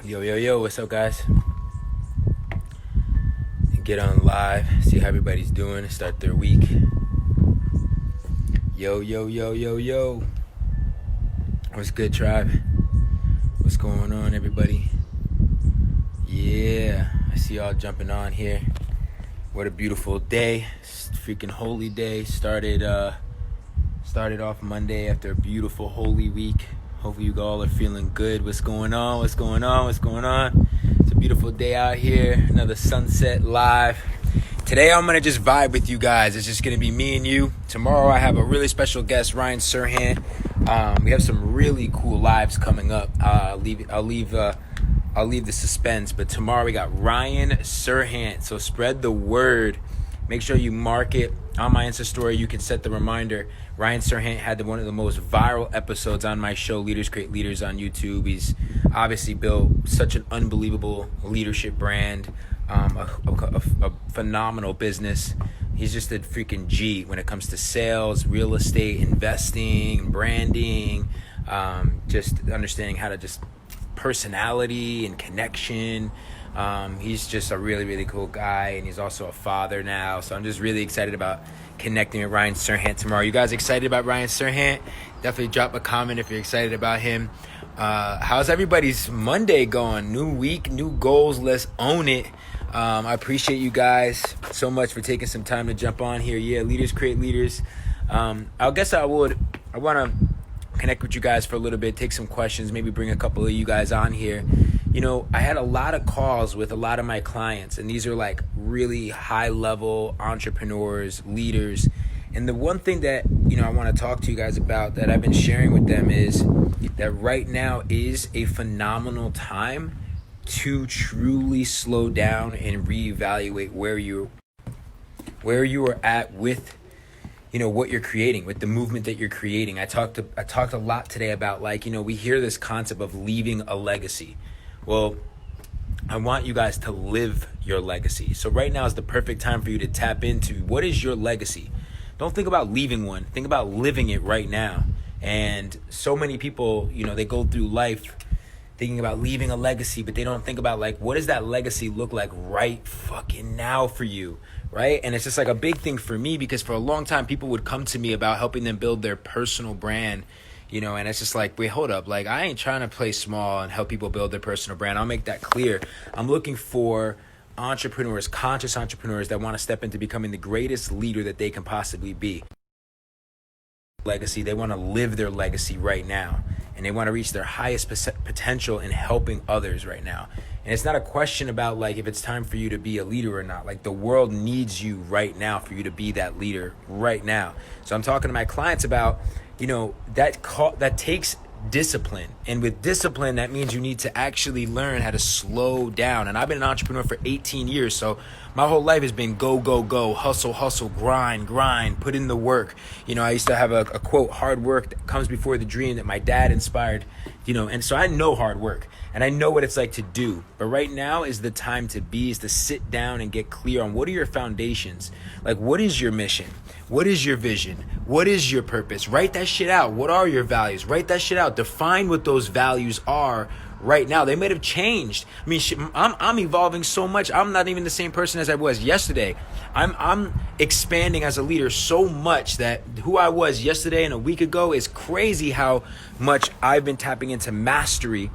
Yo, what's up, guys? Get on live, see how everybody's doing, start their week. Yo. What's good, tribe? What's going on, everybody? Yeah, I see y'all jumping on here. What a beautiful day. Freaking holy day. Started off Monday after a beautiful holy week. Hopefully you all are feeling good. What's going on? It's a beautiful day out here. Another sunset live. Today I'm going to just vibe with you guys. It's just going to be me and you. Tomorrow I have a really special guest, Ryan Serhant. We have some really cool lives coming up. I'll leave the suspense, but tomorrow we got Ryan Serhant. So spread the word. Make sure you mark it on my Insta story. You can set the reminder. Ryan Serhant had one of the most viral episodes on my show, Leaders Create Leaders, on YouTube. He's obviously built such an unbelievable leadership brand, a phenomenal business. He's just a freaking G when it comes to sales, real estate, investing, branding, just understanding how to just personality and connection. He's just a really, really cool guy, and he's also a father now. So I'm just really excited about connecting with Ryan Serhant tomorrow. You guys excited about Ryan Serhant? Definitely drop a comment if you're excited about him. How's everybody's Monday going? New week, new goals. Let's own it. I appreciate you guys so much for taking some time to jump on here. Yeah, Leaders Create Leaders. I want to connect with you guys for a little bit, take some questions, maybe bring a couple of you guys on here. You know, I had a lot of calls with a lot of my clients, and these are like really high level entrepreneurs, leaders. And the one thing that, I want to talk to you guys about that I've been sharing with them is that right now is a phenomenal time to truly slow down and reevaluate where you are at with what you're creating, with the movement that you're creating. I talked a lot today about we hear this concept of leaving a legacy. Well, I want you guys to live your legacy. So right now is the perfect time for you to tap into what is your legacy. Don't think about leaving one. Think about living it right now. And so many people, they go through life thinking about leaving a legacy, but they don't think about what does that legacy look like right fucking now for you, right? And it's just like a big thing for me, because for a long time people would come to me about helping them build their personal brand, and it's just like, wait, hold up. I ain't trying to play small and help people build their personal brand. I'll make that clear. I'm looking for entrepreneurs, conscious entrepreneurs that want to step into becoming the greatest leader that they can possibly be. Legacy, they want to live their legacy right now, and they want to reach their highest potential in helping others right now. And it's not a question about if it's time for you to be a leader or not. The world needs you right now for you to be that leader right now. So I'm talking to my clients about that takes discipline, and with discipline, that means you need to actually learn how to slow down. And I've been an entrepreneur for 18 years, so my whole life has been go, hustle, grind, put in the work. I used to have a quote, hard work that comes before the dream, that my dad inspired, and so I know hard work and I know what it's like to do. But right now is the time is to sit down and get clear on what are your foundations. What is your mission? What is your vision? What is your purpose? Write that shit out. What are your values? Write that shit out. Define what those values are right now. They might have changed. I mean, I'm evolving so much. I'm not even the same person as I was yesterday. I'm expanding as a leader so much that who I was yesterday and a week ago is crazy how much I've been tapping into mastery,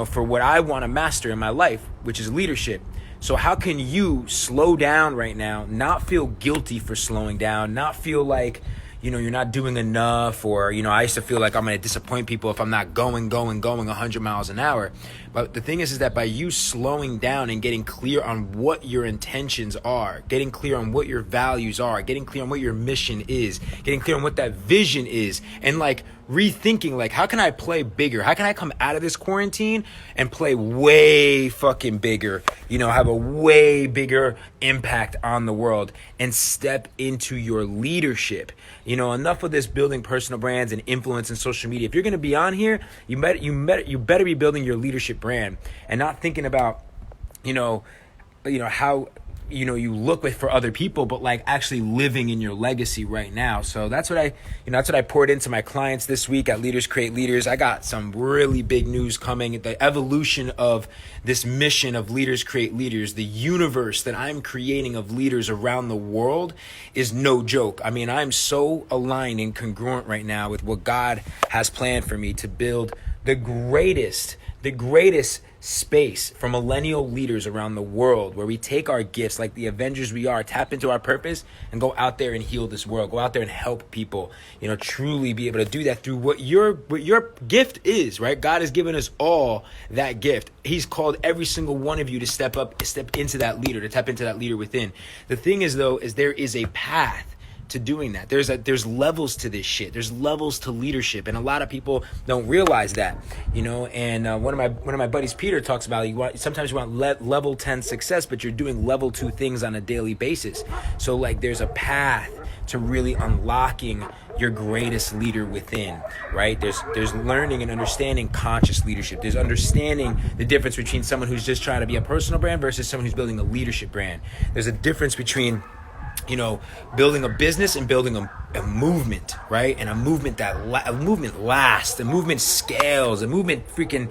for what I want to master in my life, which is leadership. So how can you slow down right now, not feel guilty for slowing down, not feel like, you're not doing enough, or, I used to feel like I'm going to disappoint people if I'm not going 100 miles an hour. But the thing is that by you slowing down and getting clear on what your intentions are, getting clear on what your values are, getting clear on what your mission is, getting clear on what that vision is, and rethinking, how can I play bigger? How can I come out of this quarantine and play way fucking bigger, have a way bigger impact on the world and step into your leadership? Enough of this building personal brands and influence in social media. If you're going to be on here, you better be building your leadership brand and not thinking about, how you look with for other people, but like actually living in your legacy right now. So that's what I poured into my clients this week at Leaders Create Leaders. I got some really big news coming. The evolution of this mission of Leaders Create Leaders, the universe that I'm creating of leaders around the world, is no joke. I mean, I'm so aligned and congruent right now with what God has planned for me to build the greatest space for millennial leaders around the world, where we take our gifts like the Avengers we are, tap into our purpose, and go out there and heal this world, go out there and help people, truly be able to do that through what your gift is, right? God has given us all that gift. He's called every single one of you to step into that leader, to tap into that leader within. The thing is, though, is there is a path to doing that. There's levels to this shit. There's levels to leadership, and a lot of people don't realize that, and one of my buddies, Peter, talks about sometimes you want level 10 success, but you're doing level 2 things on a daily basis. So like there's a path to really unlocking your greatest leader within, right? There's learning and understanding conscious leadership. There's understanding the difference between someone who's just trying to be a personal brand versus someone who's building a leadership brand. There's a difference between building a business and building a movement, right? And a movement lasts, a movement scales, a movement freaking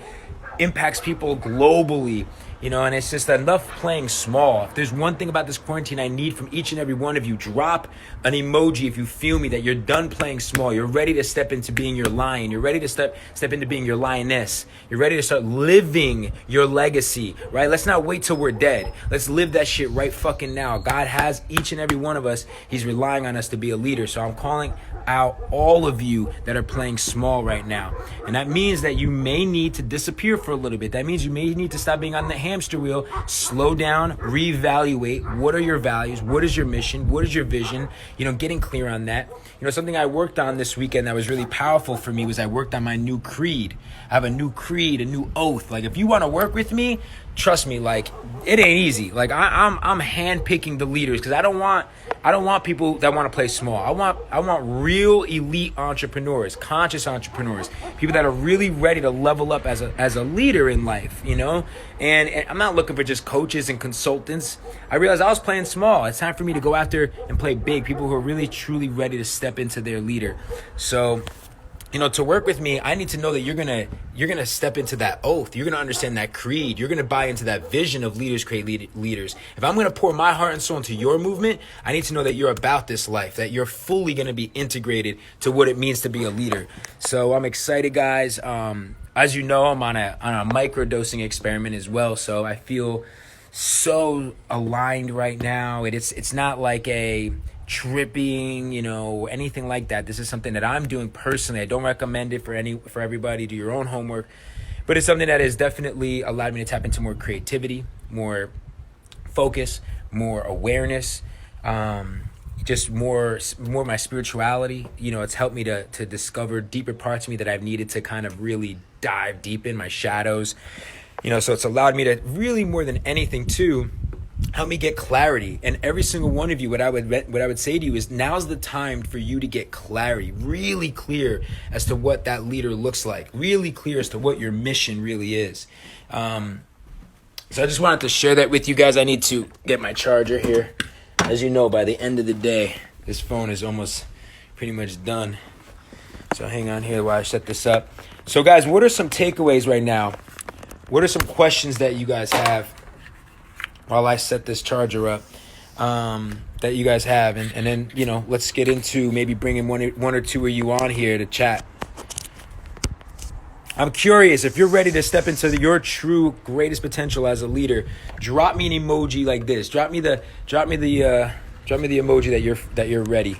impacts people globally, and it's just enough playing small. If there's one thing about this quarantine I need from each and every one of you, drop an emoji if you feel me, that you're done playing small. You're ready to step into being your lion. You're ready to step into being your lioness. You're ready to start living your legacy, right? Let's not wait till we're dead. Let's live that shit right fucking now. God has each and every one of us. He's relying on us to be a leader. So I'm calling out all of you that are playing small right now. And that means that you may need to disappear for a little bit. That means you may need to stop being on the hamster wheel, slow down, reevaluate. What are your values? What is your mission? What is your vision? Getting clear on that. Something I worked on this weekend that was really powerful for me was I worked on my new creed. I have a new creed, a new oath. Like, if you want to work with me, trust me, like, it ain't easy. Like, I'm handpicking the leaders, because I don't want people that want to play small. I want real elite entrepreneurs, conscious entrepreneurs, people that are really ready to level up as a leader in life, And I'm not looking for just coaches and consultants. I realized I was playing small. It's time for me to go out there and play big. People who are really truly ready to step into their leader. So, to work with me, I need to know that you're gonna step into that oath. You're gonna understand that creed. You're gonna buy into that vision of Leaders Create Leaders. If I'm gonna pour my heart and soul into your movement, I need to know that you're about this life, that you're fully gonna be integrated to what it means to be a leader. So I'm excited, guys. As you know, I'm on a microdosing experiment as well. So I feel so aligned right now. It's not like a tripping, anything like that. This is something that I'm doing personally. I don't recommend it for everybody. Do your own homework, but it's something that has definitely allowed me to tap into more creativity, more focus, more awareness, just more my spirituality. It's helped me to discover deeper parts of me that I've needed to kind of really dive deep in, my shadows. So it's allowed me to really, more than anything, too, help me get clarity. And every single one of you, what I would say to you is, now's the time for you to get clarity, really clear as to what that leader looks like, really clear as to what your mission really is. So I just wanted to share that with you guys. I need to get my charger here. As you know, by the end of the day, this phone is almost pretty much done. So hang on here while I set this up. So guys, what are some takeaways right now? What are some questions that you guys have while I set this charger up, that you guys have? And then, let's get into maybe bringing one or two of you on here to chat. I'm curious, if you're ready to step into your true greatest potential as a leader, drop me an emoji like this. Drop me the emoji that you're ready.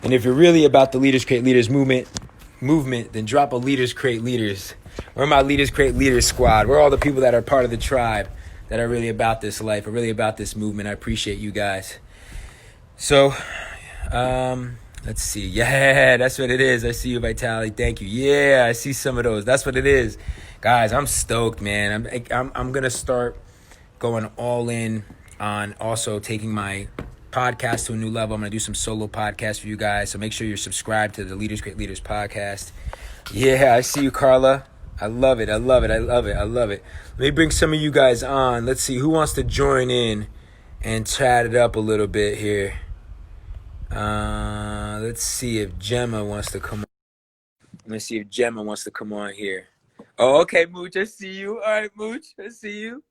And if you're really about the Leaders Create Leaders movement, then drop a Leaders Create Leaders. We're my Leaders Create Leaders squad. We're all the people that are part of the tribe that are really about this life, are really about this movement. I appreciate you guys. So, let's see. Yeah, that's what it is. I see you, Vitaly. Thank you. Yeah, I see some of those. That's what it is. Guys, I'm stoked, man. I'm going to start going all in on also taking my podcast to a new level. I'm going to do some solo podcasts for you guys. So make sure you're subscribed to the Leaders Create Leaders podcast. Yeah, I see you, Carla. I love it. I love it. I love it. I love it. Let me bring some of you guys on. Let's see who wants to join in and chat it up a little bit here. Let's see if Gemma wants to come on. Let me see if Gemma wants to come on here. Oh, okay, Mooch. I see you. All right, Mooch. I see you.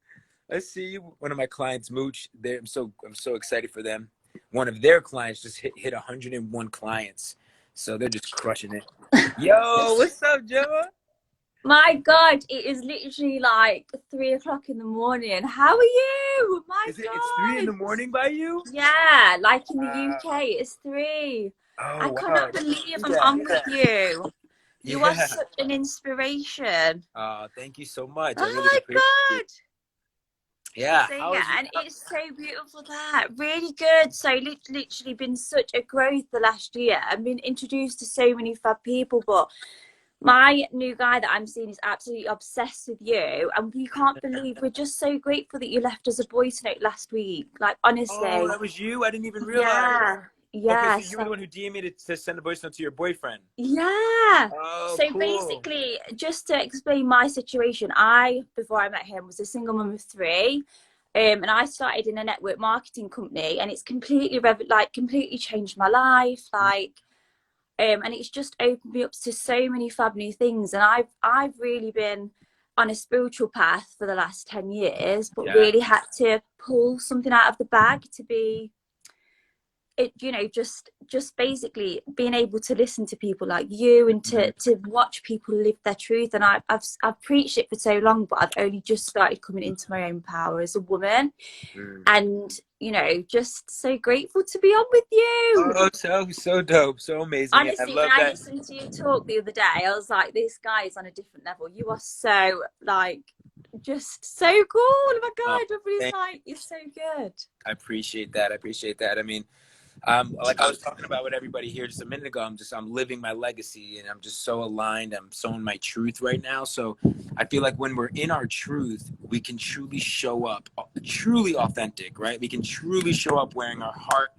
I see you. One of my clients, Mooch. I'm so excited for them. One of their clients just hit 101 clients, so they're just crushing it. Yo, what's up, Gemma? My God, it is literally like 3 o'clock in the morning. How are you? My Is it? It's 3 in God. the morning by you? Yeah, like in the Uh, UK, it's 3. I oh wow, I cannot didn't believe see I'm that. on with you. You are Yeah. such an inspiration. Thank you so much. I Oh really my appreciate it. God. Yeah. So How yeah, is you? and it's so beautiful that really good. So literally been such a growth the last year. I've been introduced to so many fab people, but my new guy that I'm seeing is absolutely obsessed with you, and we can't believe we're just so grateful that you left us a voice note last week. Like Oh, honestly, that was you. I didn't even realize. yeah, Okay, yeah, so you were so the one who DM'd me to send a voice note to your boyfriend. yeah. Oh, So cool. basically, just to explain my situation, I before I met him was a single mum of 3. And I started in a network marketing company, and it's completely changed my life. And it's just opened me up to so many fab new things. And I've really been on a spiritual path for the last 10 years, but Yeah. really had to pull something out of the bag to be it, just basically being able to listen to people like you and Mm, to watch people live their truth. And I've preached it for so long, but I've only just started coming into my own power as a woman. mm. And just so grateful to be on with you. Oh, so dope, so amazing, and I Honestly, when love I that. listened to you talk the other day, I was like, this guy is on a different level. You are so like just so cool. Oh my Oh, God, everybody's thank. like, you're so good. I appreciate that. I appreciate that. I mean, like I was talking about with everybody here just a minute ago, I'm living my legacy, and I'm just so aligned. I'm so in my truth right now. So I feel like when we're in our truth, we can truly show up, truly authentic, right? We can truly show up wearing our heart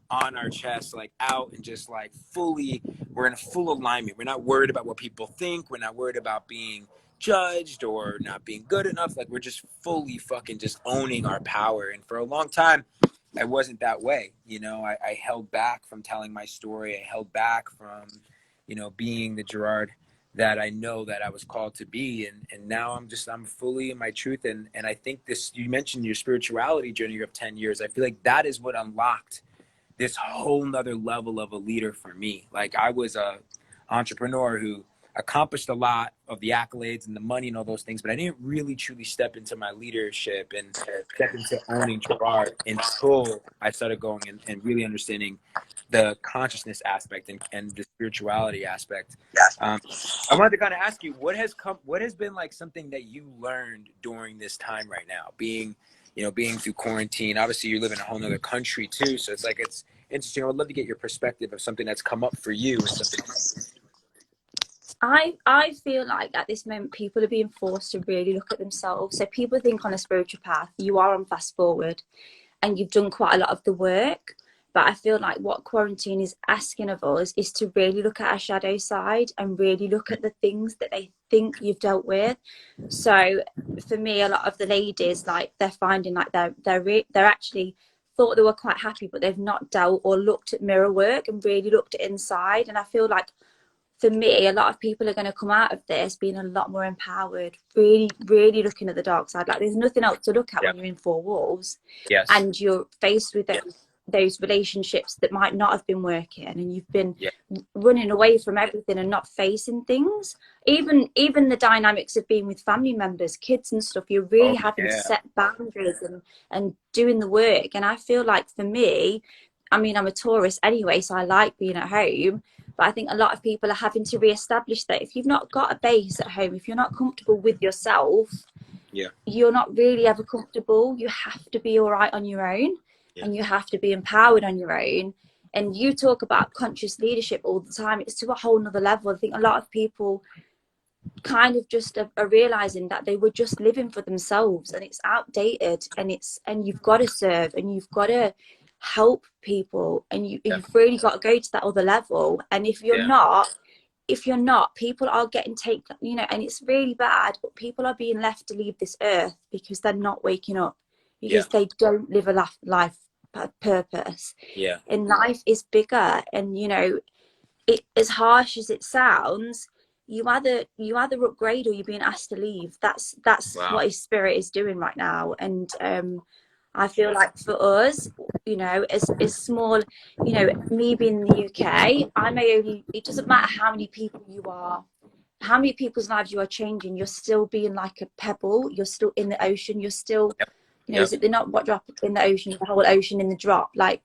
on our chest, like out and just like fully, we're in a full alignment. We're not worried about what people think. We're not worried about being judged or not being good enough. Like we're just fully fucking just owning our power. And for a long time, I wasn't that way. I held back from telling my story. I held back from, being the Gerard that I know that I was called to be. And now I'm fully in my truth. And I think you mentioned your spirituality journey of 10 years. I feel like that is what unlocked this whole nother level of a leader for me. Like I was a entrepreneur who accomplished a lot of the accolades and the money and all those things, but I didn't really truly step into my leadership and step into owning Gerard until I started going and really understanding the consciousness aspect and the spirituality aspect. Um, I wanted to kind of ask you, what has been like something that you learned during this time right now, being through quarantine. Obviously you're living in a whole nother country too, so it's interesting. I would love to get your perspective of something that's come up for you and something. I feel like at this moment people are being forced to really look at themselves. So people think on a spiritual path, you are on fast forward and you've done quite a lot of the work. But I feel like what quarantine is asking of us is to really look at our shadow side and really look at the things that they think you've dealt with. So for me, a lot of the ladies, like they're finding like they're actually thought they were quite happy, but they've not dealt or looked at mirror work and really looked at inside. And I feel like for me, a lot of people are going to come out of this being a lot more empowered, really, really looking at the dark side. Like there's nothing else to look at Yeah. when you're in 4 walls Yes. and you're faced with those relationships that might not have been working, and you've been Yeah. running away from everything and not facing things. Even the dynamics of being with family members, kids and stuff, you're Oh really having to yeah. set boundaries and doing the work. And I feel like for me, I mean, I'm a tourist anyway, so I like being at home. But I think a lot of people are having to reestablish that if you've not got a base at home, if you're not comfortable with yourself, Yeah. you're not really ever comfortable. You have to be all right on your own, Yeah. and you have to be empowered on your own. And you talk about conscious leadership all the time. It's to a whole nother level. I think a lot of people kind of just are realizing that they were just living for themselves, and it's outdated, and you've got to serve and you've got to help people, and Yeah. you've really got to go to that other level. And if you're Yeah. not, if you're not, people are getting taken, you know, and it's really bad, but people are being left to leave this earth because they're not waking up, Yeah. because they don't live a life purpose. Yeah. And life is bigger, and you know, it, as harsh as it sounds, you either upgrade or you're being asked to leave. That's Wow. what his spirit is doing right now. And I feel like for us, you know, as small, you know, me being in the UK, I may only, it doesn't matter how many people you are, how many people's lives you are changing, you're still being like a pebble, you're still in the ocean, you're still, Yep. you know, is it, they're not what drop in the ocean, the whole ocean in the drop. Like,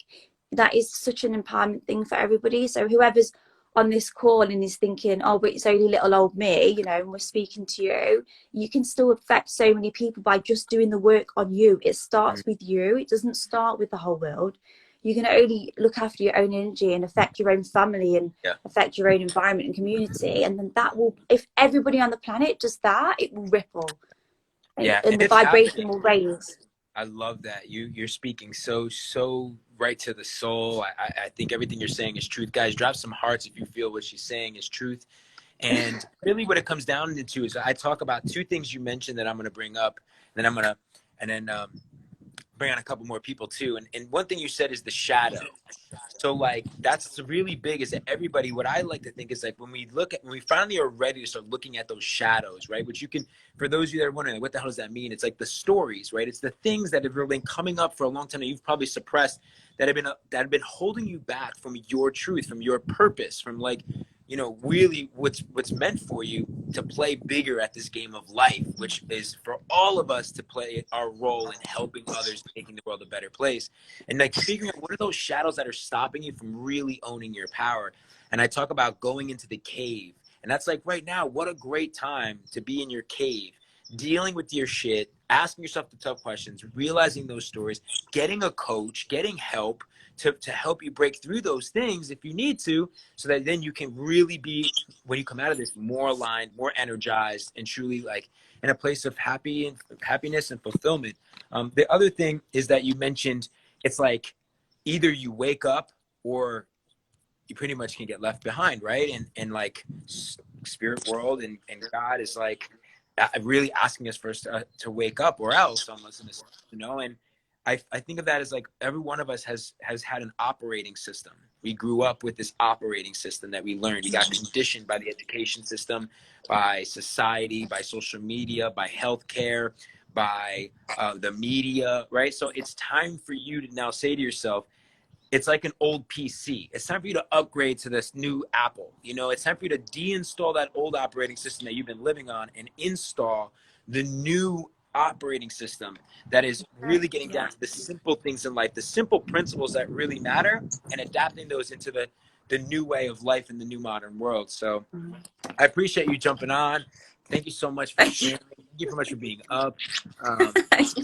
that is such an empowerment thing for everybody. So whoever's on this call and is thinking, oh, but it's only little old me, you know, and we're speaking to you, you can still affect so many people by just doing the work on you. It starts with you. It doesn't start with the whole world. You can only look after your own energy and affect your own family and affect your own environment and community. And then that will, if everybody on the planet does that, it will ripple. Yeah. And the vibration will raise. I love that. You're speaking so right to the soul. I think everything you're saying is truth. Guys, drop some hearts if you feel what she's saying is truth. And really what it comes down into is I talk about two things you mentioned that I'm going to bring up. Then I'm going to, and then bring on a couple more people too. And one thing you said is the shadow. So like, that's really big, is that everybody, what I like to think is like, when we finally are ready to start looking at those shadows, right? Which you can, for those of you that are wondering, what the hell does that mean? It's like the stories, right? It's the things that have been coming up for a long time that you've probably suppressed, that have been holding you back from your truth, from your purpose, from like, you know, really what's meant for you to play bigger at this game of life, which is for all of us to play our role in helping others, making the world a better place. And like figuring out what are those shadows that are stopping you from really owning your power. And I talk about going into the cave. And that's like right now, what a great time to be in your cave, dealing with your shit, asking yourself the tough questions, realizing those stories, getting a coach, getting help to help you break through those things if you need to, so that then you can really be, when you come out of this, more aligned, more energized, and truly like in a place of happiness and fulfillment. The other thing is that you mentioned, it's like either you wake up or you pretty much can get left behind, right? And like spirit world and God is like really asking us first to wake up, or else, unless, you know. And I think of that as like every one of us has had an operating system. We grew up with this operating system that we learned. You got conditioned by the education system, by society, by social media, by healthcare, by the media, right? So it's time for you to now say to yourself, it's like an old PC. It's time for you to upgrade to this new Apple. You know, it's time for you to deinstall that old operating system that you've been living on and install the new operating system that is really getting down to the simple things in life, the simple principles that really matter, and adapting those into the new way of life in the new modern world. So I appreciate you jumping on. Thank you so much for sharing. Thank you so much for being up.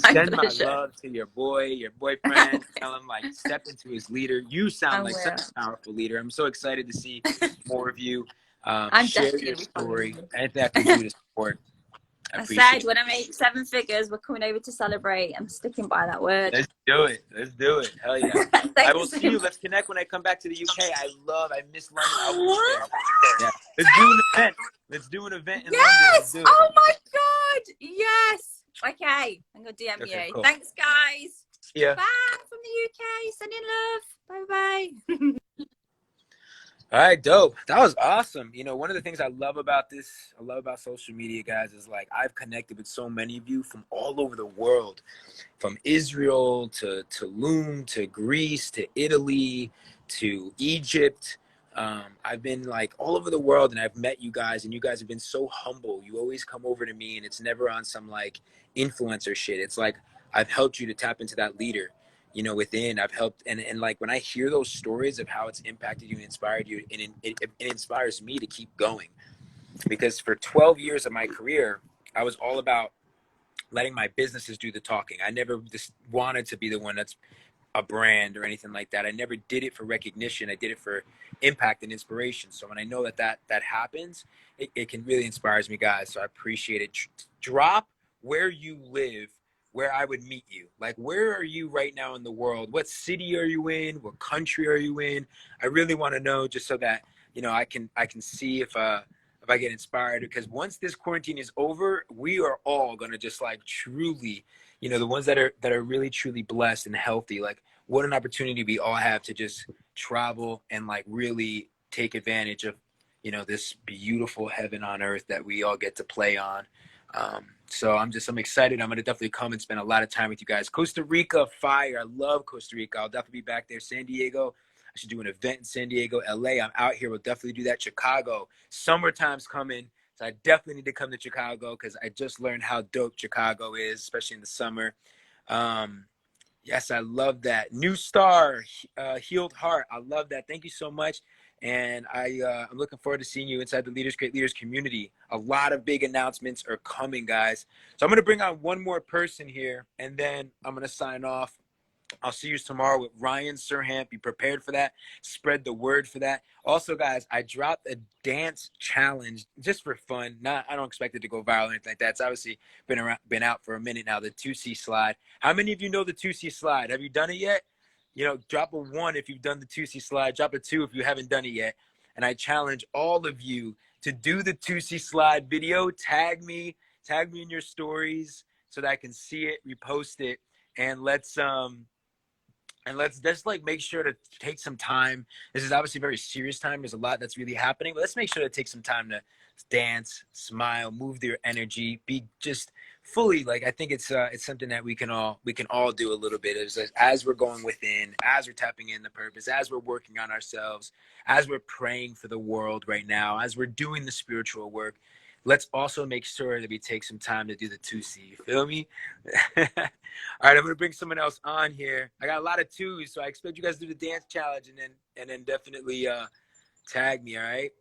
Send my love to your boyfriend. Tell him like step into his leader. You sound like such a powerful leader. I'm so excited to see more of you share your story. Anything I can do to support. I said when I make 7 figures, we're coming over to celebrate. I'm sticking by that word. Let's do it. Let's do it. Hell yeah. I will see you. Let's connect when I come back to the UK. I miss London. I will be there. Yeah. Let's do an event. Let's do an event in London. Yes. Oh my God. Yes. Okay. I'm going to DM you. Cool. Thanks, guys. Yeah. Bye from the UK. Sending love. Bye-bye. All right, dope. That was awesome. You know, one of the things I love about social media, guys, is like I've connected with so many of you from all over the world, from Israel to Tulum to Greece to Italy to Egypt. I've been like all over the world, and I've met you guys, and you guys have been so humble. You always come over to me, and it's never on some like influencer shit. It's like I've helped you to tap into that leader, you know, within. I've helped, and like when I hear those stories of how it's impacted you and inspired you, and it inspires me to keep going, because for 12 years of my career, I was all about letting my businesses do the talking. I never just wanted to be the one that's a brand or anything like that. I never did it for recognition. I did it for impact and inspiration. So when I know that happens, it can really inspires me, guys. So I appreciate it. Drop where you live, where I would meet you. Like, where are you right now in the world? What city are you in? What country are you in? I really want to know, just so that I can see if I get inspired, because once this quarantine is over, we are all gonna just like truly, the ones that are really truly blessed and healthy, like what an opportunity we all have to just travel and like really take advantage of, this beautiful heaven on earth that we all get to play on. So I'm excited. I'm gonna definitely come and spend a lot of time with you guys. Costa Rica, fire! I love Costa Rica. I'll definitely be back there. San Diego, I should do an event in San Diego. LA, I'm out here. We'll definitely do that. Chicago, summertime's coming, so I definitely need to come to Chicago because I just learned how dope Chicago is, especially in the summer. Um, Yes, I love that. New star, healed heart. I love that. Thank you so much. And I'm looking forward to seeing you inside the Leaders Create Leaders community. A lot of big announcements are coming, guys. So I'm going to bring on one more person here, and then I'm going to sign off. I'll see you tomorrow with Ryan Serhant. Be prepared for that. Spread the word for that. Also, guys, I dropped a dance challenge just for fun. I don't expect it to go viral or anything like that. It's obviously been out for a minute now. The 2C slide. How many of you know the 2C slide? Have you done it yet? Drop a 1 if you've done the 2C slide. Drop a 2 if you haven't done it yet. And I challenge all of you to do the 2C slide video. Tag me in your stories so that I can see it, repost it, and let's just like make sure to take some time. This is obviously a very serious time. There's a lot that's really happening, but let's make sure to take some time to dance, smile, move your energy, be just fully like, I think it's something that we can all do a little bit as we're going within, as we're tapping in the purpose, as we're working on ourselves, as we're praying for the world right now, as we're doing the spiritual work. Let's also make sure that we take some time to do the 2C. You feel me? All right, I'm gonna bring someone else on here. I got a lot of 2s, so I expect you guys to do the dance challenge and then definitely tag me. All right.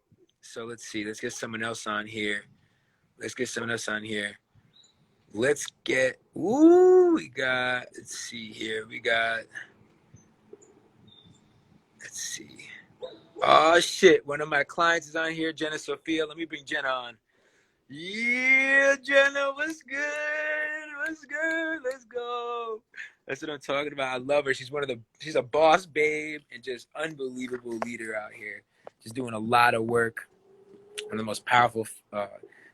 So let's see. Let's get someone else on here. Let's get. We got. Let's see here. Let's see. Oh shit! One of my clients is on here, Jenna Sophia. Let me bring Jenna on. Yeah, Jenna, what's good? Let's go. That's what I'm talking about. I love her. She's a boss babe and just unbelievable leader out here. Just doing a lot of work. One of the most powerful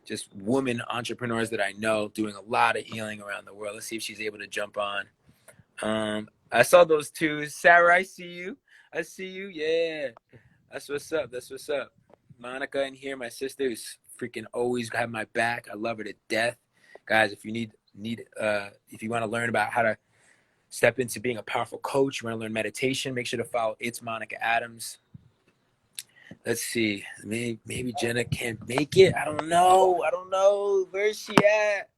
just woman entrepreneurs that I know, doing a lot of healing around the world. Let's see if she's able to jump on. I saw those 2s. Sarah, I see you. Yeah. That's what's up. Monica in here, my sister, who's freaking always have my back. I love her to death. Guys, if you if you want to learn about how to step into being a powerful coach, you want to learn meditation, make sure to follow It's Monica Adams. Let's see. Maybe Jenna can't make it. I don't know. Where's she at?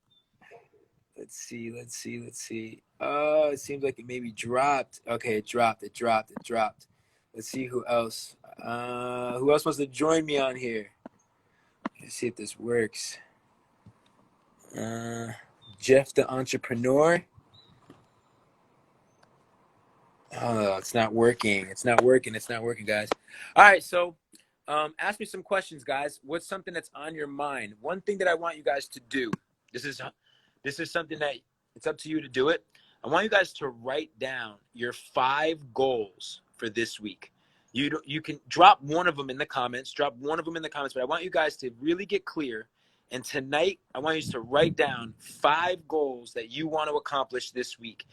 Let's see. Oh, it seems like it maybe dropped. Okay, it dropped. Let's see who else. Who else wants to join me on here? Let's see if this works. Jeff the entrepreneur. Oh, it's not working, guys. All right, so ask me some questions, guys. What's something that's on your mind? One thing that I want you guys to do. This is something that it's up to you to do it. I want you guys to write down your 5 goals for this week. You can drop one of them in the comments, but I want you guys to really get clear. And tonight, I want you to write down 5 goals that you want to accomplish this week.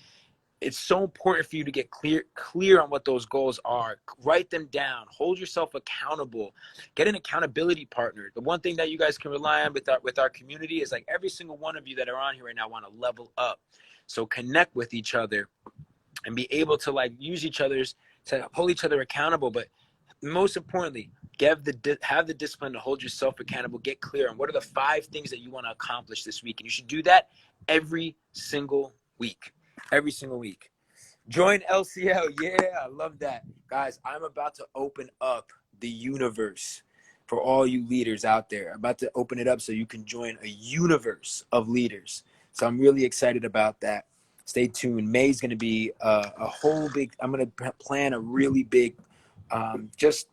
It's so important for you to get clear on what those goals are. Write them down. Hold yourself accountable. Get an accountability partner. The one thing that you guys can rely on with our community is like every single one of you that are on here right now want to level up. So connect with each other and be able to like use each other's to hold each other accountable. But most importantly, have the discipline to hold yourself accountable. Get clear on what are the 5 things that you want to accomplish this week. And you should do that every single week. Join LCL. Yeah, I love that. Guys, I'm about to open up the universe for all you leaders out there. I'm about to open it up so you can join a universe of leaders. So I'm really excited about that. Stay tuned. May's going to be I'm going to plan a really big just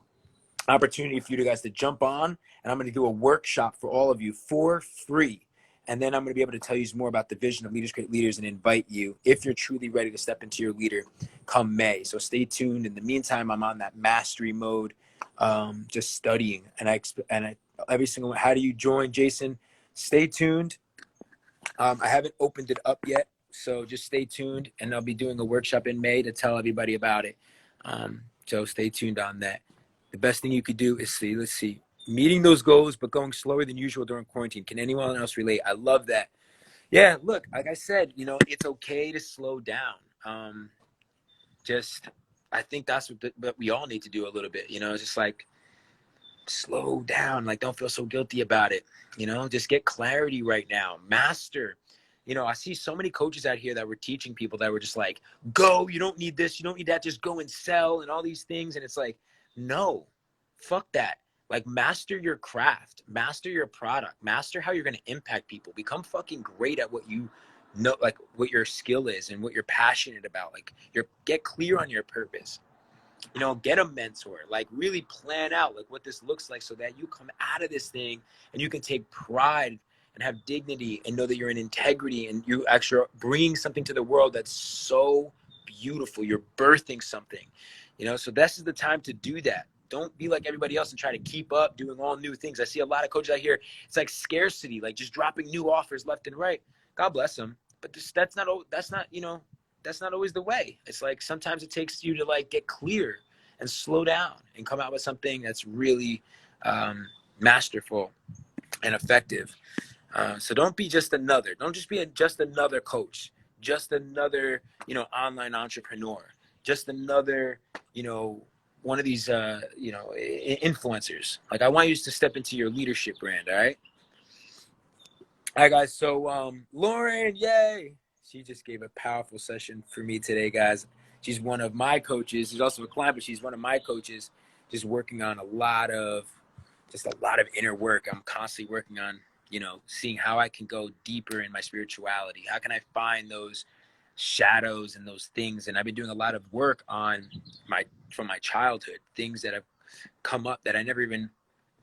opportunity for you guys to jump on. And I'm going to do a workshop for all of you for free. And then I'm going to be able to tell you more about the vision of Leaders Create Leaders and invite you, if you're truly ready to step into your leader, come May. So stay tuned. In the meantime, I'm on that mastery mode. just studying. Every single one. How do you join, Jason? Stay tuned. I haven't opened it up yet, so just stay tuned, and I'll be doing a workshop in May to tell everybody about it. So stay tuned on that. The best thing you could do is let's see, meeting those goals, but going slower than usual during quarantine. Can anyone else relate? I love that. Yeah, look, like I said, it's okay to slow down. I think that's what we all need to do a little bit. It's just like, slow down. Like, don't feel so guilty about it. Just get clarity right now. Master. I see so many coaches out here that were teaching people that were just like, go, you don't need this, you don't need that, just go and sell and all these things. And it's like, no, fuck that. Like, master your craft, master your product, master how you're going to impact people. Become fucking great at what you know, like what your skill is and what you're passionate about. Like, get clear on your purpose. Get a mentor, like really plan out like what this looks like so that you come out of this thing and you can take pride and have dignity and know that you're in integrity and you actually are bringing something to the world that's so beautiful. You're birthing something, so this is the time to do that. Don't be like everybody else and try to keep up doing all new things. I see a lot of coaches out here. It's like scarcity, like just dropping new offers left and right. God bless them. But that's not always the way. It's like sometimes it takes you to like get clear and slow down and come out with something that's really masterful and effective. So don't be just another. Don't just be just another coach, just another, online entrepreneur, just another, one of these, influencers. Like, I want you to step into your leadership brand. All right. All right, guys. So Lauren, yay. She just gave a powerful session for me today, guys. She's one of my coaches. She's also a client, but she's one of my coaches, just working on a lot of inner work. I'm constantly working on, seeing how I can go deeper in my spirituality. How can I find those shadows and those things? And I've been doing a lot of work from my childhood, things that have come up that I never even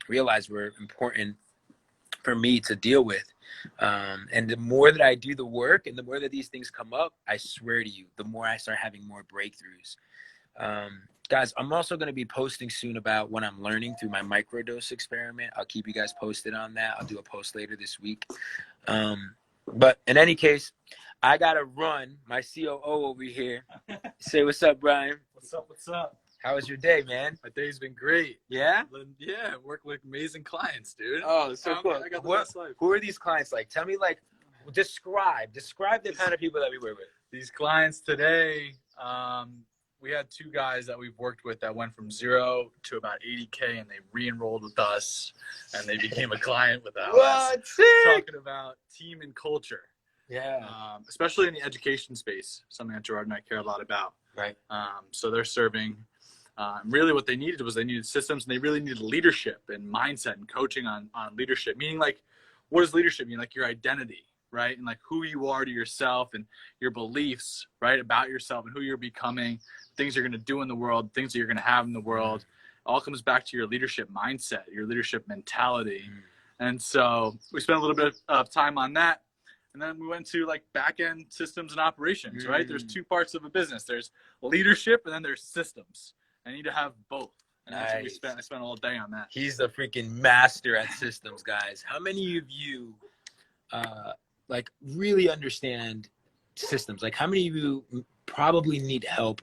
realized were important for me to deal with. And the more that I do the work and the more that these things come up, I swear to you, the more I start having more breakthroughs. Guys, I'm also going to be posting soon about what I'm learning through my microdose experiment. I'll keep you guys posted on that. I'll do a post later this week. But in any case, I got to run. My COO over here. Say what's up, Brian. What's up? How was your day, man? My day's been great. Yeah? Yeah, work with amazing clients, dude. Oh, so cool. I got the best life. Who are these clients like? Tell me, like, describe the kind of people that we work with. These clients today, we had two guys that we've worked with that went from 0 to about 80K, and they re-enrolled with us, and they became a client with us. What? Sick! Talking about team and culture. Yeah. Especially in the education space, something that Gerard and I care a lot about. Right. So they're serving. Really what they needed systems, and they really needed leadership and mindset and coaching on leadership. Meaning, like, what does leadership mean? Like your identity, right? And like who you are to yourself and your beliefs, right, about yourself and who you're becoming, things you're going to do in the world, things that you're going to have in the world. It all comes back to your leadership mindset, your leadership mentality. And so we spent a little bit of time on that. And then we went to like back-end systems and operations, right? There's two parts of a business. There's leadership and then there's systems. I need to have both. And that's what we spent. I spent all day on that. He's the freaking master at systems, guys. How many of you like really understand systems? Like, how many of you probably need help?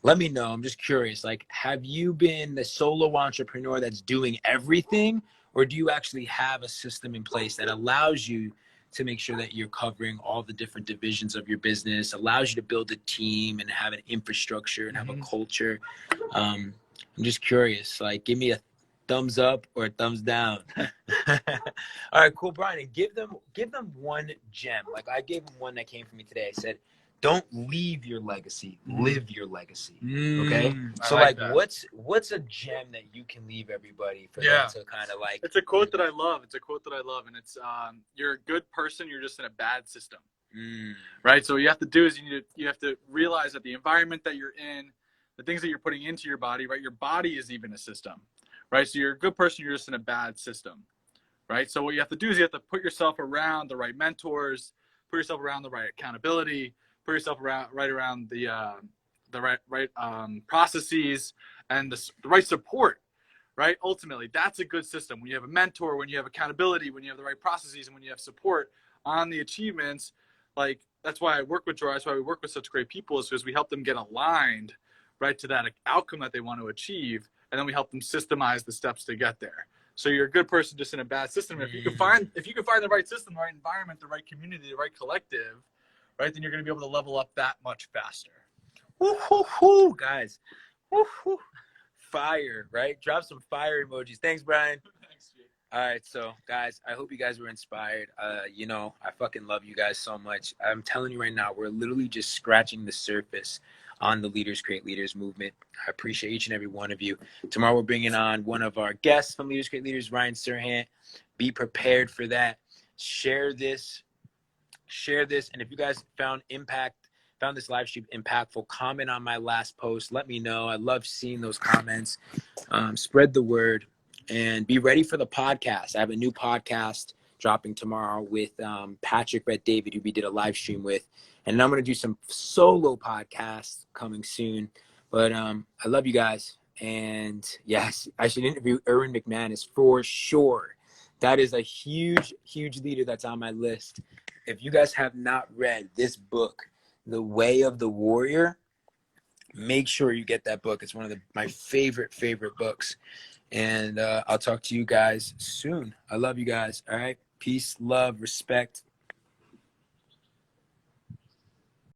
Let me know. I'm just curious. Like, have you been the solo entrepreneur that's doing everything, or do you actually have a system in place that allows you to make sure that you're covering all the different divisions of your business, allows you to build a team and have an infrastructure and have a culture? I'm just curious, like, give me a thumbs up or a thumbs down. All right, cool, Brian. And give them one gem. Like, I gave them one that came from me today. I said, don't leave your legacy, live your legacy. Okay. So like what's a gem that you can leave everybody for them to kind of like? It's a quote that I love. And it's you're a good person, you're just in a bad system. Right. So what you have to do is you have to realize that the environment that you're in, the things that you're putting into your body, right? Your body is even a system. Right. So you're a good person, you're just in a bad system. Right. So what you have to do is you have to put yourself around the right mentors, put yourself around the right accountability, put yourself right around the right processes and the right support. right? Ultimately, that's a good system. When you have a mentor, when you have accountability, when you have the right processes, and when you have support on the achievements, like that's why I work with Gerard. That's why we work with such great people, is because we help them get aligned, right, to that outcome that they want to achieve, and then we help them systemize the steps to get there. So you're a good person just in a bad system. If you can find the right system, the right environment, the right community, the right collective, right, then you're going to be able to level up that much faster. Woo, woo, woo, guys. Woo, woo. Fire, right? Drop some fire emojis. Thanks, Brian. Thanks, Jake. All right, so guys, I hope you guys were inspired. You know, I fucking love you guys so much. I'm telling you right now, we're literally just scratching the surface on the Leaders Create Leaders movement. I appreciate each and every one of you. Tomorrow we're bringing on one of our guests from Leaders Create Leaders, Ryan Serhant. Be prepared for that. Share this, and if you guys found this live stream impactful, comment on my last post. Let me know. I love seeing those comments. Spread the word. And be ready for the podcast. I have a new podcast dropping tomorrow with Patrick Red David, who we did a live stream with. And then I'm going to do some solo podcasts coming soon. But I love you guys. And yes, I should interview Erwin McManus for sure. That is a huge, huge leader that's on my list. If you guys have not read this book, The Way of the Warrior, make sure you get that book. It's one of my favorite books. And I'll talk to you guys soon. I love you guys. All right. Peace, love, respect.